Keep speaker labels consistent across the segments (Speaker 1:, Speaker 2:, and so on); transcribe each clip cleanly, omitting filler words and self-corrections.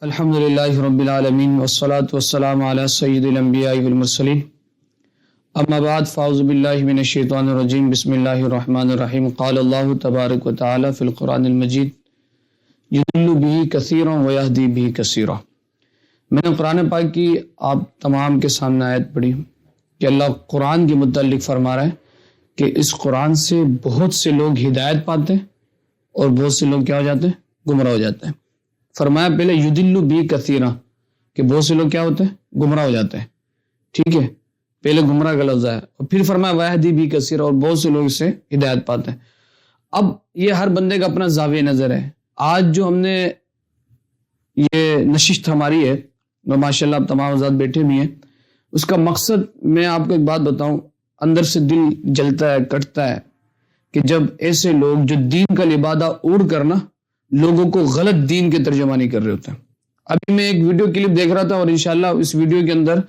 Speaker 1: الحمد للہ رب العالمین والصلاة والسلام علی سید الانبیاء والمرسلین اما بعد فاعوذ باللہ من الشیطان الرجیم بسم اللہ الرحمن الرحیم قال اللہ تبارک و تعالی فی القرآن المجید یضل بہ کثیرا ویہدی بہ کثیرا۔ میں نے قرآن پاک کی آپ تمام کے سامنے آیت پڑھی کہ اللہ قرآن کے متعلق فرما رہا ہے کہ اس قرآن سے بہت سے لوگ ہدایت پاتے ہیں اور بہت سے لوگ کیا ہو جاتے ہیں؟ گمراہ ہو جاتے ہیں۔ فرمایا پہلے یضل بہ کثیرا کہ بہت سے لوگ کیا ہوتے ہیں؟ گمراہ ہو جاتے ہیں، ٹھیک ہے، پہلے گمراہ کا لفظ ہے اور پھر فرمایا ویہدی بہ کثیرا اور بہت سے لوگ اس سے ہدایت پاتے ہیں۔ اب یہ ہر بندے کا اپنا زاویہ نظر ہے۔ آج جو ہم نے یہ نشست ہماری ہے اور ماشاءاللہ اب تمام آزاد بیٹھے بھی ہیں، اس کا مقصد میں آپ کو ایک بات بتاؤں، اندر سے دل جلتا ہے، کٹتا ہے کہ جب ایسے لوگ جو دین کا لبادہ اوڑھ کرنا لوگوں کو غلط دین کے ترجمانی کر رہے ہوتے ہیں۔ ابھی میں ایک ویڈیو کلپ دیکھ رہا تھا اور انشاءاللہ اس ویڈیو کے اندر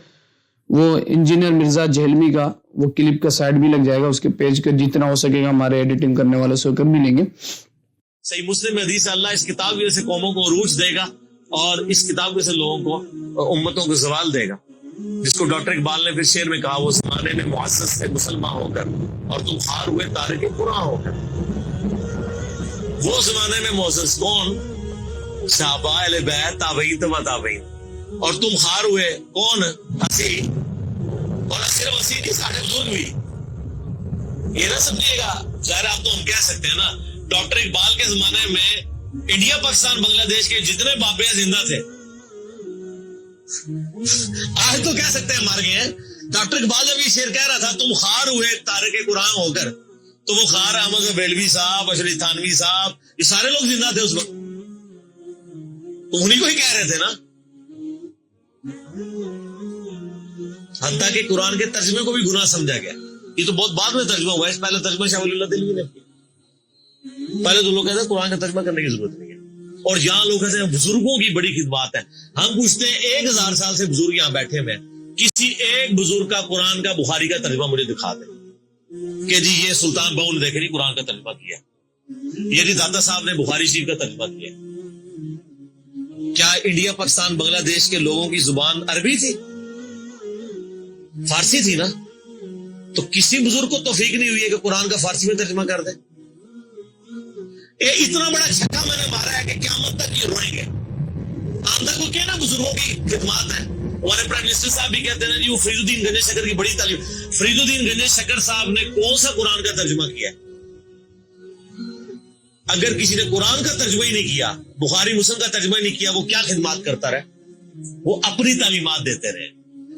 Speaker 1: وہ انجینئر مرزا جہلمی کا وہ کلپ کا سائٹ بھی لگ جائے گا، اس کے پیج کا جتنا ہو سکے گا ہمارے ایڈیٹنگ کرنے والوں سے کر بھی لیں گے۔
Speaker 2: صحیح مسلم میں حدیث ہے، اللہ اس کتاب کی وجہ سے قوموں کو عروج دے گا اور اس کتاب کی وجہ سے لوگوں کو امتوں کو زوال دے گا، جس کو ڈاکٹر اقبال نے پھر شعر میں کہا وہ زمانے میں معزز تھے مسلمان ہو کر اور تم خار ہوئے تارک قرآن ہو کر۔ وہ زمانے میں معزز کون؟ صحابہ اہل بیت تابعین تبع تابعین، اور تم خار ہوئے کون؟ ہنسی، اور صرف ہنسی کی ساڑھے بزرگ بھی یہ نہ سمجھیے گا، ظاہر آپ تو ہم کہہ سکتے ہیں نا ڈاکٹر اقبال کے زمانے میں انڈیا پاکستان بنگلہ دیش کے جتنے بابے زندہ تھے، آج تو کہہ سکتے ہیں مر گئے ہیں۔ ڈاکٹر اقبال جب یہ شعر کہہ رہا تھا تم خار ہوئے تارک قرآن ہو کر، تو وہ خار احمد بیلوی صاحب، اشرف تھانوی صاحب، یہ سارے لوگ زندہ تھے اس وقت، تو انہیں کو ہی کہہ رہے تھے نا۔ حتیٰ کہ قرآن کے ترجمے کو بھی گناہ سمجھا گیا، یہ تو بہت بعد میں ترجمہ ہوا ہے، اس پہلے ترجمہ شاہ ولی اللہ دہلوی نے کیا۔ پہلے تو لوگ کہتے ہیں قرآن کا ترجمہ کرنے کی ضرورت نہیں ہے، اور یہاں لوگ کہتے ہیں بزرگوں کی بڑی خدمات ہے۔ ہم پوچھتے ہیں 1000 سال سے بزرگ یہاں بیٹھے ہوئے ہیں، کسی ایک بزرگ کا قرآن کا بخاری کا ترجمہ مجھے دکھا دیں کہ جی یہ سلطان بہو نے دیکھے نہیں قرآن کا ترجمہ کیا، یہ جی داتا صاحب نے بخاری شریف کا ترجمہ کیا۔ کیا انڈیا پاکستان بنگلہ دیش کے لوگوں کی زبان عربی تھی؟ فارسی تھی نا، تو کسی بزرگ کو توفیق نہیں ہوئی ہے کہ قرآن کا فارسی میں ترجمہ کر دے۔ اتنا بڑا چھکا میں نے مارا ہے کہ قیامت تک یہ روئیں گے۔ آمدہ کو کہنا بزرگوں کی خدمات ہیں، ہمارے پرائم منسٹر صاحب بھی کہتے ہیں جی وہ فرید الدین گنج شکر کی بڑی تعلیم۔ فرید الدین گنج شکر صاحب نے کون سا قرآن کا ترجمہ کیا؟ اگر کسی نے قرآن کا ترجمہ ہی نہیں کیا، بخاری مسلم کا ترجمہ ہی نہیں کیا، وہ کیا خدمات کرتا رہے؟ وہ اپنی تعلیمات دیتے رہے۔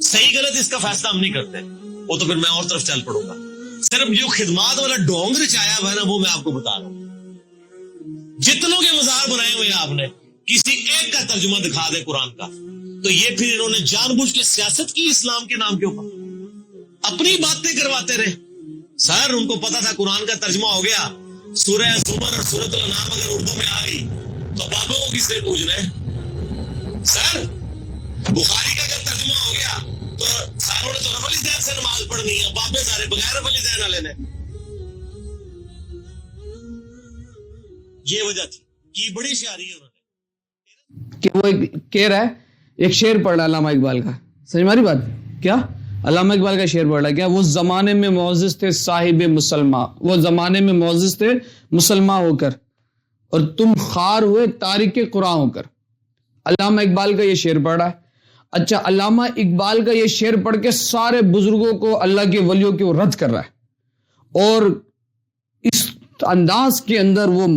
Speaker 2: صحیح غلط اس کا فیصلہ ہم نہیں کرتے، وہ تو پھر میں اور طرف چل پڑوں گا۔ صرف جو خدمات والا ڈونگ رچایا ہوا ہے نا، وہ میں آپ کو بتا رہا ہوں۔ جتنوں کے مزار بنائے ہوئے ہیں آپ نے، کسی ایک کا ترجمہ دکھا دے قرآن کا، تو یہ پھر انہوں نے جان بوجھ کے سیاست کی اسلام کے نام کے اوپر، اپنی باتیں کرواتے رہے۔ سر ان کو پتا تھا قرآن کا ترجمہ ہو گیا، سورہ زمر اور سورۃ الانعام اگر اردو میں آ گئی تو بابوں کو کس سے پوچھ رہے ہیں؟ سر بخاری کا اگر ترجمہ ہو گیا تو ساروں نے تو رب العزت سے نماز پڑھنی ہے، بابے سارے بغیر رب العزت والے نے۔ یہ وجہ تھی کی بڑی شاعری ہے انہوں نے
Speaker 1: کہ وہ کہہ رہا ہے، ایک شعر پڑھ رہا علامہ اقبال کا، سمجھ ماری بات کیا؟ علامہ اقبال کا شعر پڑھ رہا کیا؟ وہ زمانے میں معزز تھے صاحب مسلمہ، وہ زمانے میں معزز تھے مسلمان ہو کر اور تم خار ہوئے تارک قرآن ہو کر۔ علامہ اقبال کا یہ شعر پڑھ رہا ہے۔ اچھا، علامہ اقبال کا یہ شعر پڑھ کے سارے بزرگوں کو، اللہ کے ولیوں کو رد کر رہا ہے، اور اس انداز کے اندر وہ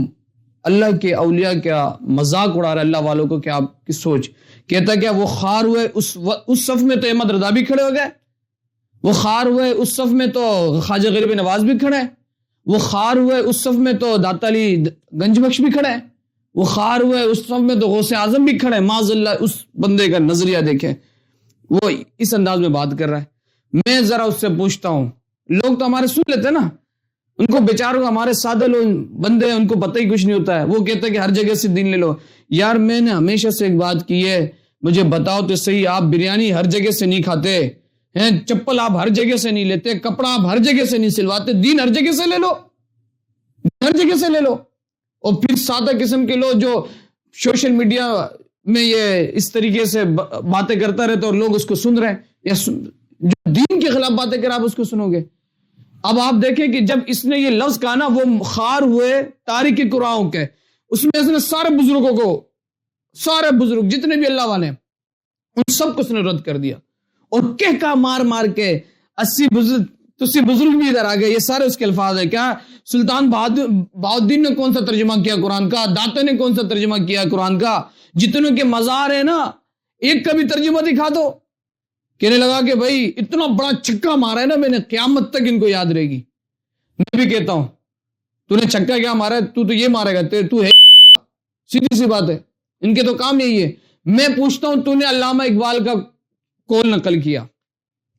Speaker 1: اللہ کے اولیاء کا مذاق اڑا رہا ہے، اللہ والوں کو۔ کیا آپ کی سوچ کہتا کیا وہ خار ہوئے اس صف میں تو احمد رضا بھی کھڑے ہو گئے، وہ خار ہوئے اس صف میں تو خواجہ غریب نواز بھی کھڑے ہیں، وہ خار ہوئے اس صف میں تو داتا علی گنج بخش بھی کھڑے ہیں، وہ خار ہوئے اس صف میں تو غوث اعظم بھی کھڑے ہیں۔ معاذ اللہ، اس بندے کا نظریہ دیکھیں، وہ اس انداز میں بات کر رہا ہے۔ میں ذرا اس سے پوچھتا ہوں، لوگ تو ہمارے سن لیتے ہیں نا، ان کو بیچاروں ہمارے سادہ لوگ بندے ہیں، ان کو پتہ ہی کچھ نہیں ہوتا ہے، وہ کہتے ہیں کہ ہر جگہ سے دین لے لو۔ یار میں نے ہمیشہ سے ایک بات کی ہے، مجھے بتاؤ تو صحیح، آپ بریانی ہر جگہ سے نہیں کھاتے ہیں، چپل آپ ہر جگہ سے نہیں لیتے، کپڑا آپ ہر جگہ سے نہیں سلواتے، دین ہر جگہ سے لے لو، ہر جگہ سے لے لو۔ اور پھر سادہ قسم کے لوگ جو سوشل میڈیا میں یہ اس طریقے سے باتیں کرتا رہتا اور لوگ اس کو سن رہے ہیں، یا جو دین کے خلاف باتیں کر آپ اس کو سنو گے۔ اب آپ دیکھیں کہ جب اس نے یہ لفظ کہا نا، وہ خار ہوئے تاریک قرآن کے، اس میں اس نے سارے بزرگوں کو، سارے بزرگ جتنے بھی اللہ والے ہیں ان سب کو اس نے رد کر دیا، اور کہہ مار مار کے 80 بزرگ، تسی بزرگ بھی ادھر آ گئے، یہ سارے اس کے الفاظ ہیں۔ کیا سلطان بہاؤالدین نے کون سا ترجمہ کیا قرآن کا؟ داتا نے کون سا ترجمہ کیا قرآن کا؟ جتنوں کے مزار ہیں نا، ایک کا بھی ترجمہ دکھا دو۔ کہنے لگا کہ بھائی اتنا بڑا چھکا مارا ہے نا میں نے، قیامت تک ان کو یاد رہے گی۔ میں بھی کہتا ہوں تو نے چھکا کیا مارا ہے؟ تو یہ مارے گا، تو ہے سیدھی سی بات ہے، ان کے تو کام یہی ہے۔ میں پوچھتا ہوں تو نے علامہ اقبال کا قول نقل کیا،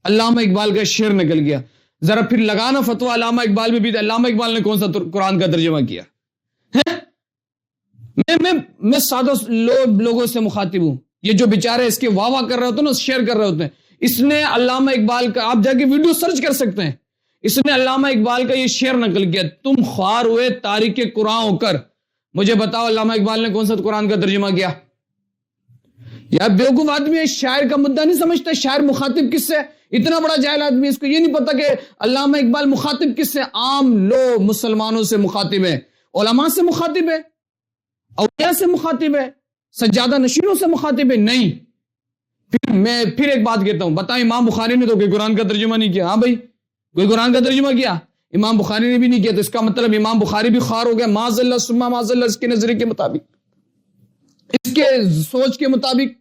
Speaker 1: علامہ اقبال کا شعر نقل کیا، ذرا پھر لگانا فتویٰ علامہ اقبال میں بھی، علامہ اقبال نے کون سا قرآن کا ترجمہ کیا؟ میں سادہ لوگوں سے مخاطب ہوں، یہ جو بیچارے اس کے واہ واہ کر رہے ہوتے ہیں نا، شیئر کر رہے ہوتے ہیں۔ اس نے علامہ اقبال کا، آپ جا کے ویڈیو سرچ کر سکتے ہیں، اس نے علامہ اقبال کا یہ شعر نقل کیا، تم خوار ہوئے تاریک قرآن ہو کر۔ مجھے بتاؤ علامہ اقبال نے کون سا قرآن کا ترجمہ کیا؟ یار بیوقوف آدمی ہے، شاعر کا مدعا نہیں سمجھتا، شاعر مخاطب کس سے؟ اتنا بڑا جاہل آدمی، اس کو یہ نہیں پتا کہ علامہ اقبال مخاطب کس سے؟ عام لوگ مسلمانوں سے مخاطب ہے، علماء سے مخاطب ہے، اولیاء سے مخاطب ہے، سجادہ نشینوں سے مخاطب ہے؟ نہیں۔ پھر ایک بات کہتا ہوں، بتائیں امام بخاری نے تو کوئی قرآن کا ترجمہ نہیں کیا؟ ہاں بھائی، کوئی قرآن کا ترجمہ کیا؟ امام بخاری نے بھی نہیں کیا، تو اس کا مطلب امام بخاری بھی خوار ہو گیا، معاذ اللہ ثم معاذ اللہ، اس کے نظریے کے مطابق، اس کے سوچ کے مطابق۔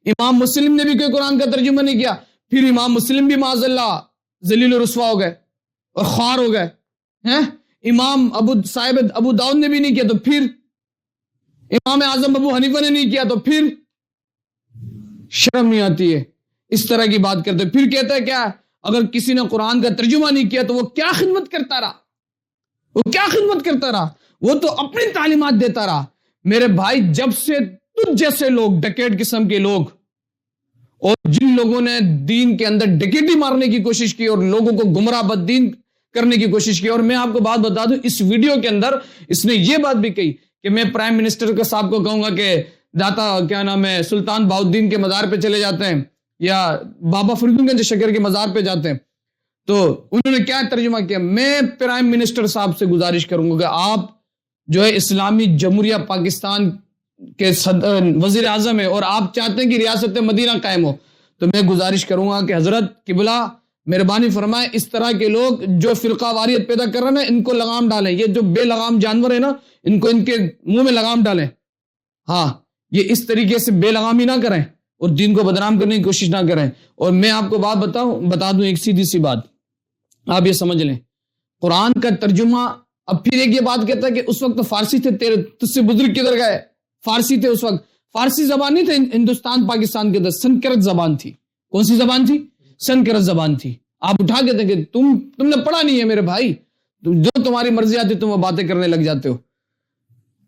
Speaker 1: امام مسلم نے بھی کوئی قرآن کا ترجمہ نہیں کیا، پھر امام مسلم بھی معاذ اللہ ذلیل و رسوا ہو گئے اور خوار ہو گئے ہیں۔ امام صاحب ابو داؤد نے بھی نہیں کیا، تو پھر امام اعظم ابو حنیفہ نے نہیں کیا، تو پھر شرم نہیں آتی ہے اس طرح کی بات کرتے؟ پھر کہتا ہے کیا، اگر کسی نے قرآن کا ترجمہ نہیں کیا تو وہ کیا خدمت کرتا رہا؟ وہ کیا خدمت کرتا رہا؟ وہ تو اپنی تعلیمات دیتا رہا۔ میرے بھائی، جب سے تجھ جیسے لوگ، ڈکیٹ قسم کے لوگ، اور جن لوگوں نے دین کے اندر ڈکیٹی مارنے کی کوشش کی اور لوگوں کو گمراہ بددین کرنے کی کوشش کی، اور میں آپ کو بات بتا دوں، اس ویڈیو کے اندر اس نے یہ بات بھی کہی کہ میں پرائم منسٹر کے صاحب کو کہوں گا کہ داتا کیا نام ہے سلطان بہاؤالدین کے مزار پہ چلے جاتے ہیں، یا بابا فرید گنج شکر کے مزار پہ جاتے ہیں، تو انہوں نے کیا ترجمہ کیا؟ میں پرائم منسٹر صاحب سے گزارش کروں گا کہ آپ جو ہے اسلامی جمہوریہ پاکستان کے وزیر اعظم ہے اور آپ چاہتے ہیں کہ ریاست مدینہ قائم ہو، تو میں گزارش کروں گا کہ حضرت قبلہ مہربانی فرمائے، اس طرح کے لوگ جو فرقہ واریت پیدا کر رہے ہیں ان کو لگام ڈالیں، یہ جو بے لگام جانور ہیں نا ان کو ان کے منہ میں لگام ڈالیں۔ ہاں، یہ اس طریقے سے بے لگامی نہ کریں اور دین کو بدنام کرنے کی کوشش نہ کریں۔ اور میں آپ کو بات بتا دوں، ایک سیدھی سی بات آپ یہ سمجھ لیں، قرآن کا ترجمہ، اب پھر ایک یہ بات کہتا ہے کہ اس وقت تو فارسی تھے، تجھ سے بزرگ کدھر گئے؟ فارسی تھے اس وقت، فارسی زبان نہیں تھے ہندوستان پاکستان کے اندر، سنسکرت زبان تھی۔ کون سی زبان تھی؟ سنسکرت زبان تھی۔ آپ اٹھا کے دیکھیں، تم نے پڑھا نہیں ہے میرے بھائی، جو تمہاری مرضی آتی تم وہ باتیں کرنے لگ جاتے ہو،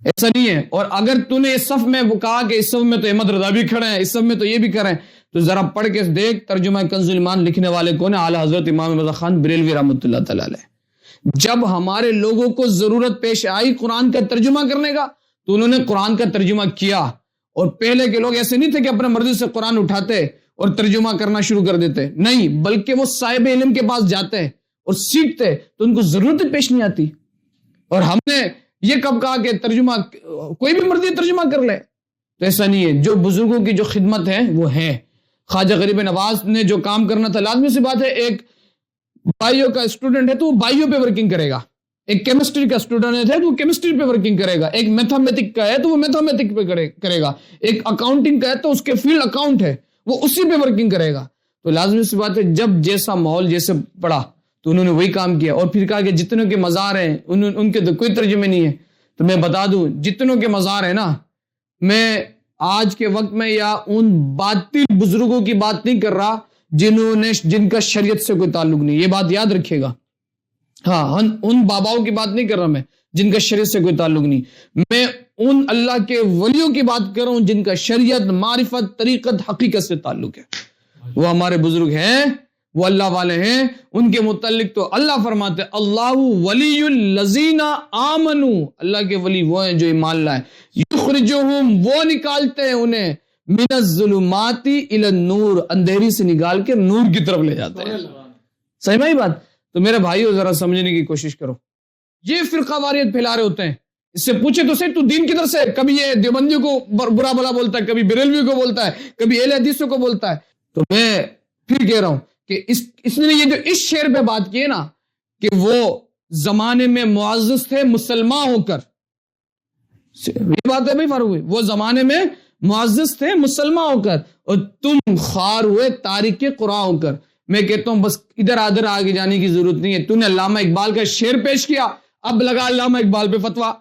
Speaker 1: ایسا نہیں ہے۔ اور اگر تو نے اس صف میں وہ کہا کہ اس صف میں تو احمد رضا بھی کھڑے ہیں، اس صف میں تو یہ بھی کریں، تو ذرا پڑھ کے دیکھ ترجمہ کنز الایمان لکھنے والے کون ہیں؟ اعلی حضرت امام رضا خان بریلوی رحمۃ اللہ تعالی علیہ۔ جب ہمارے لوگوں کو ضرورت پیش آئی قرآن کا ترجمہ کرنے کا تو انہوں نے قرآن کا ترجمہ کیا، اور پہلے کے لوگ ایسے نہیں تھے کہ اپنے مرضی سے قرآن اٹھاتے اور ترجمہ کرنا شروع کر دیتے، نہیں، بلکہ وہ صاحب علم کے پاس جاتے اور سیکھتے تو ان کو ضرورت پیش نہیں آتی۔ اور ہم نے یہ کب کہا کہ ترجمہ کوئی بھی مرضی ترجمہ کر لے؟ تو ایسا نہیں ہے، جو بزرگوں کی جو خدمت ہے وہ ہے۔ خواجہ غریب نواز نے جو کام کرنا تھا، لازمی سی بات ہے، ایک بائیو کا اسٹوڈنٹ ہے تو وہ بائیو پہ ورکنگ کرے گا، ایک کیمسٹری کا اسٹوڈنٹ ہے تو وہ کیمسٹری پہ ورکنگ کرے گا، ایک میتھمیٹک کا ہے تو وہ میتھمیٹک پہ کرے گا، ایک اکاؤنٹنگ کا ہے تو اس کے فیلڈ اکاؤنٹ ہے وہ اسی پہ ورکنگ کرے گا۔ تو لازمی سی بات ہے، جب جیسا ماحول جیسے پڑا تو انہوں نے وہی کام کیا، اور پھر کہا کہ جتنوں کے مزار ہیں ان کے تو کوئی ترجمے نہیں ہے۔ تو میں بتا دوں، جتنوں کے مزار ہیں نا، میں آج کے وقت میں یا ان باطل بزرگوں کی بات نہیں کر رہا جن کا شریعت سے کوئی تعلق نہیں، یہ بات یاد رکھیے گا۔ ہاں، ان باباؤں کی بات نہیں کر رہا میں جن کا شریعت سے کوئی تعلق نہیں، میں ان اللہ کے ولیوں کی بات کر رہا ہوں جن کا شریعت، معرفت، طریقت، حقیقت سے تعلق ہے۔ وہ ہمارے بزرگ ہیں وہ اللہ والے ہیں. ان کے متعلق تو اللہ فرماتے اللہ ولی الذین آمنوا, اللہ کے ولی وہ ہیں جو ایمان لائے, یخرجہم وہ نکالتے ہیں انہیں من الظلمات الی النور, اندھیری سے نکال کے نور کی طرف لے جاتے ہیں. صحیح میں بات؟ تو میرے بھائیو ذرا سمجھنے کی کوشش کرو. یہ فرقہ واریت پھیلا رہے ہوتے ہیں, اس سے پوچھے تو صحیح تو دین کی طرف سے, کبھی یہ دیوبندیوں کو برا بلا بولتا ہے, کبھی بریلویوں کو بولتا ہے, کبھی اہل حدیثوں کو بولتا ہے. تو میں پھر کہہ رہا ہوں کہ اس نے یہ جو اس شعر پہ بات کی ہے نا کہ وہ زمانے میں معزز تھے مسلمان ہو کر, یہ بات ہے بھائی فاروق, وہ زمانے میں معزز تھے مسلمان ہو کر اور تم خار ہوئے تارک قرآن ہو کر. میں کہتا ہوں بس ادھر ادھر آگے جانے کی ضرورت نہیں ہے. تو نے علامہ اقبال کا شعر پیش کیا, اب لگا علامہ اقبال پہ فتویٰ,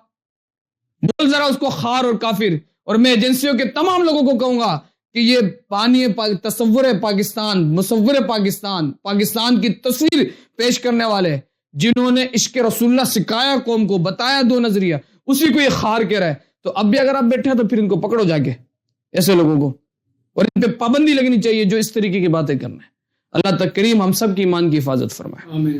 Speaker 1: بول ذرا اس کو خار اور کافر. اور میں ایجنسیوں کے تمام لوگوں کو کہوں گا کہ یہ پانی تصور پاکستان, مصور پاکستان, پاکستان کی تصویر پیش کرنے والے جنہوں نے عشق رسول اللہ سکھایا قوم کو, بتایا دو نظریہ, اسی کو یہ خار کہہ رہا ہے. تو اب بھی اگر آپ بیٹھے ہیں تو پھر ان کو پکڑو جا کے, ایسے لوگوں کو, اور ان پہ پابندی لگنی چاہیے جو اس طریقے کی باتیں کرنا ہے. اللہ تعالی کریم ہم سب کی ایمان کی حفاظت فرمائے.
Speaker 3: آمین.